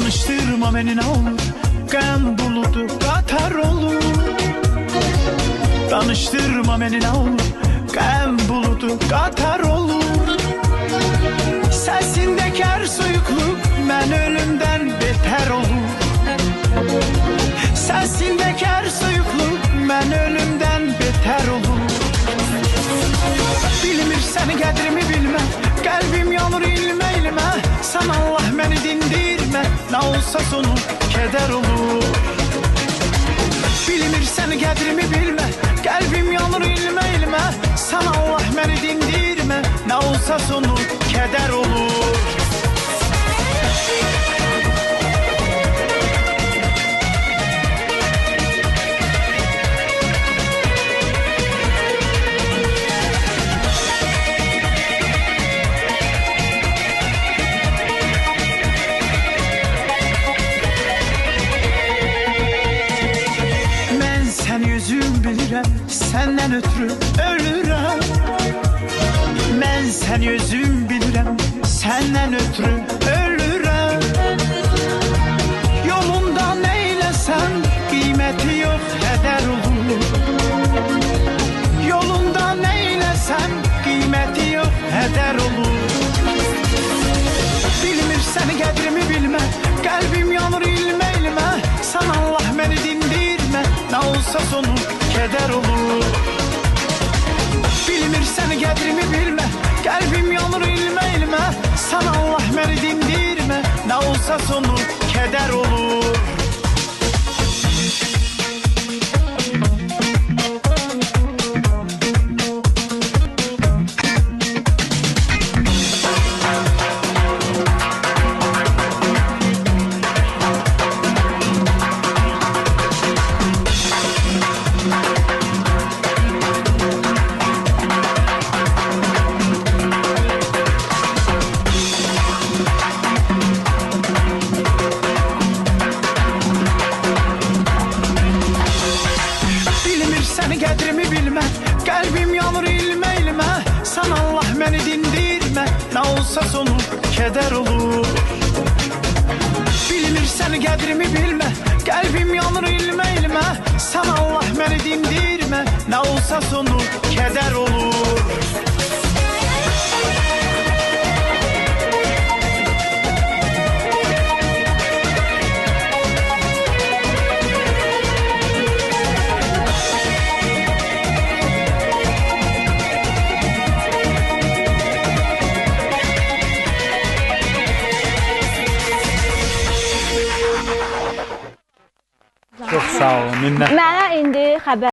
Danıştırma beni ne olur, qəm buludu qatar olur. Danıştırma beni ne olur, qəm buludu qatar olur. Səsindəki hər soyuqluq mən ölümdən betər olur. Səsindəki hər soyuqluq mən ölümdən betər olur. Bilmirsən qədrimi bilmə, qəlbim yanır ilmə ilmə. Sən Allah məni dindirmə, nə olsa sonu kədər olur. Bilmirsən qədrimi bilmə, qəlbim yanır ilmə ilmə. Sən Allah məni dindirmə, nə olsa sonu kədər olur. Səndən ötürü ölürəm. Mən səni özüm bilirəm, səndən ötürü ölürəm. Yolunda neyləsən qiyməti yox hədər olur. Yolunda neyləsən qiyməti yox hədər olur. Bilmirsən qədrimi bilmə, qəlbim yanır ilmə ilmə. Sən Allah məni dindirmə, nə olsa sonu kədər olur. Bilmirsən qədrimi bilmə, qəlbim yanır ilmə ilmə. Sən Allah məni dindirmə, nə olsa sonu kədər olur. Qədrimi bilmə, qəlbim yanır ilmə ilmə. Sən Allah məni dindirmə, nə olsa sonu kədər olur. Bilmirsən qədrimi bilmə, qəlbim yanır ilmə ilmə. Sən Allah məni dindirmə, nə olsa sonu kədər olur. Çox sağ olun, minnət. Mənə indi xəbər